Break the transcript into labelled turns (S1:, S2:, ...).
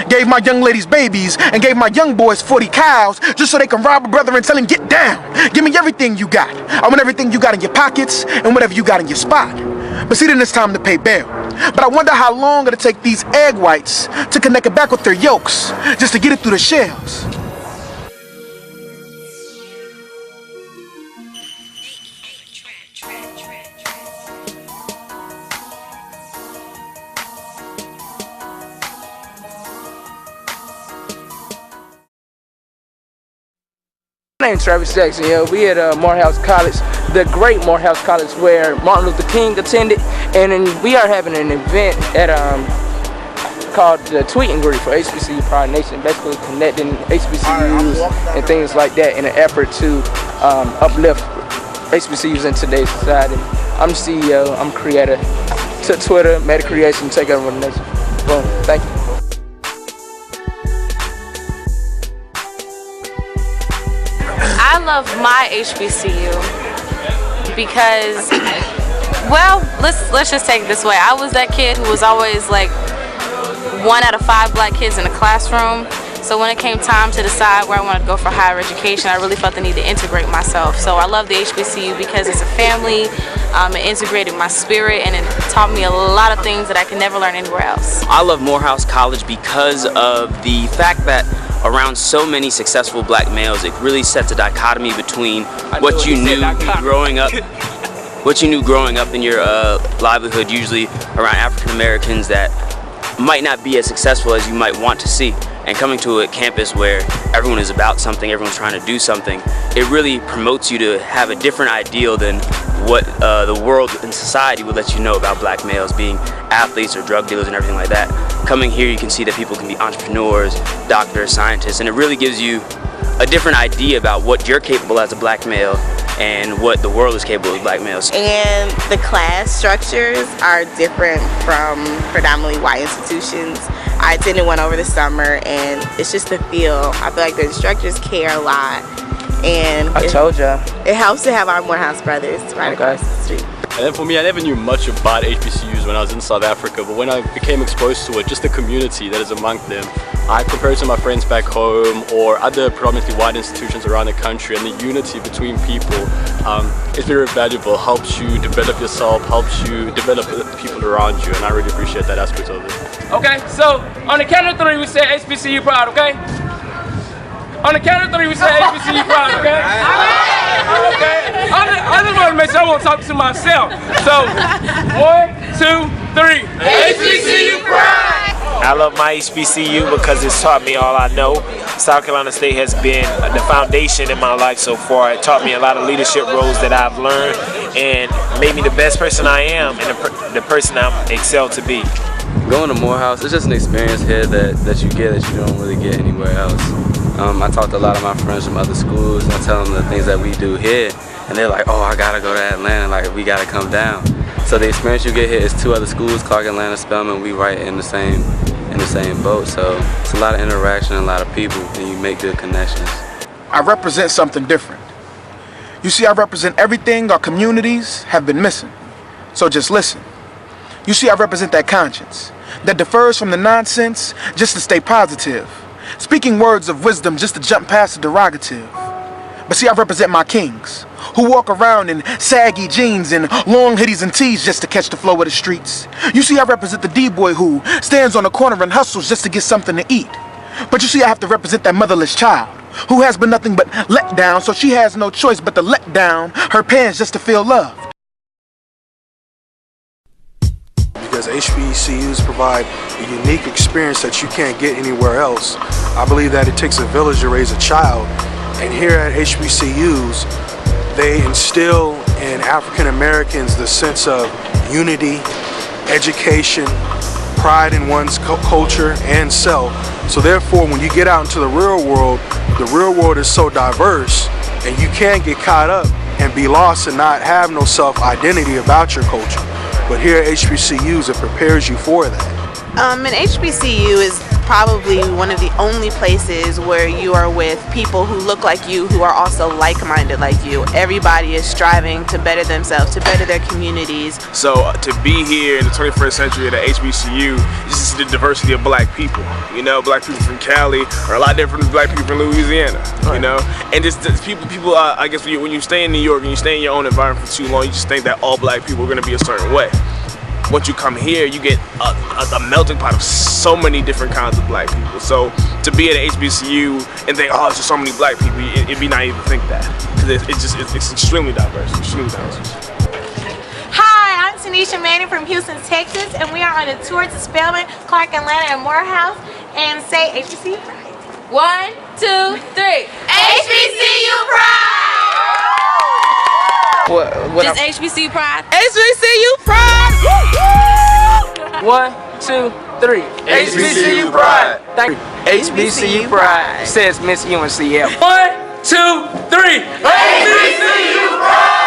S1: Gave my young ladies babies and gave my young boys 40 cows just so they can rob a brother and tell him, get down. Give me everything you got. I want everything you got in your pockets and whatever you got in your spot. But see, then it's time to pay bail. But I wonder how long it'll take these egg whites to connect it back with their yolks just to get it through the shells.
S2: My name's Travis Jackson. We at Morehouse College, the great Morehouse College, where Martin Luther King attended, and then we are having an event at called the Tweet and Greet for HBCU Pride Nation, basically connecting HBCUs and things like that in an effort to uplift HBCUs in today's society. I'm the CEO, I'm creator. Took Twitter, made a creation, take over the nation. Boom. Thank you.
S3: I love my HBCU because, well, let's just take it this way. I was that kid who was always like 1 out of 5 black kids in the classroom. So when it came time to decide where I wanted to go for higher education, I really felt the need to integrate myself. So I love the HBCU because it's a family. It integrated my spirit and it taught me a lot of things that I could never learn anywhere else.
S4: I love Morehouse College because of the fact that around so many successful black males, it really sets a dichotomy between what you knew growing up, in your livelihood, usually around African Americans that might not be as successful as you might want to see. And coming to a campus where everyone is about something, everyone's trying to do something, it really promotes you to have a different ideal than what the world and society would let you know about black males being athletes or drug dealers and everything like that. Coming here, you can see that people can be entrepreneurs, doctors, scientists, and it really gives you a different idea about what you're capable as a black male and what the world is capable of black males.
S5: And the class structures are different from predominantly white institutions. I attended one over the summer and it's just the feel. I feel like the instructors care a lot. And
S2: I told ya.
S5: It helps to have our Morehouse brothers right across the street.
S6: And then for me, I never knew much about HBCUs when I was in South Africa, but when I became exposed to it, just the community that is among them, I compared it to my friends back home or other predominantly white institutions around the country, and the unity between people is very valuable, helps you develop yourself, helps you develop the people around you, and I really appreciate that aspect of it.
S2: Okay, so on the count of 3, we say HBCU Pride, okay? On the count of 3, we say HBCU Pride, okay? Okay. I just want to make sure I won't talk to myself. So, 1, 2, 3. HBCU Pride!
S7: I love my HBCU because it's taught me all I know. South Carolina State has been the foundation in my life so far. It taught me a lot of leadership roles that I've learned and made me the best person I am and the person I'm excelled to be.
S8: Going to Morehouse, it's just an experience here that you get that you don't really get anywhere else. I talked to a lot of my friends from other schools. I tell them the things that we do here, and they're like, oh, I gotta go to Atlanta, like we gotta come down. So the experience you get here is 2 other schools, Clark, Atlanta, Spelman. We right in the same boat. So it's a lot of interaction, a lot of people, and you make good connections.
S1: I represent something different. You see, I represent everything our communities have been missing. So just listen. You see, I represent that conscience that differs from the nonsense just to stay positive. Speaking words of wisdom just to jump past the derogative. But see, I represent my kings who walk around in saggy jeans and long hoodies and tees just to catch the flow of the streets. You see, I represent the D-boy who stands on the corner and hustles just to get something to eat. But you see, I have to represent that motherless child who has been nothing but let down, so she has no choice but to let down her pants just to feel loved.
S9: Because HBCUs provide a unique experience that you can't get anywhere else. I believe that it takes a village to raise a child, and here at HBCUs, they instill in African Americans the sense of unity, education, pride in one's culture and self. So therefore, when you get out into the real world is so diverse, and you can't get caught up and be lost and not have no self-identity about your culture. But here at HBCUs, it prepares you for that.
S5: An HBCU is probably one of the only places where you are with people who look like you, who are also like-minded like you. Everybody is striving to better themselves, to better their communities.
S10: So to be here in the 21st century at the HBCU, just the diversity of black people. You know, black people from Cali are a lot different than black people from Louisiana. You know, and just people. I guess when you stay in New York and you stay in your own environment for too long, you just think that all black people are going to be a certain way. Once you come here, you get a melting pot of so many different kinds of black people. So to be at an HBCU and think, oh, there's just so many black people, it'd be naive to think that, because it's extremely diverse, extremely diverse.
S11: Hi, I'm Tanisha Manning from Houston, Texas, and we are on a tour to Spelman, Clark, Atlanta, and Morehouse. And say HBCU Pride.
S3: 1, 2, 3.
S11: HBCU Pride!
S3: Just HBCU Pride.
S5: HBCU Pride!
S2: 1, 2, 3.
S10: HBCU Pride.
S2: Thank you. HBCU Pride, says Miss UNCF. 1, 2, 3. HBCU Pride!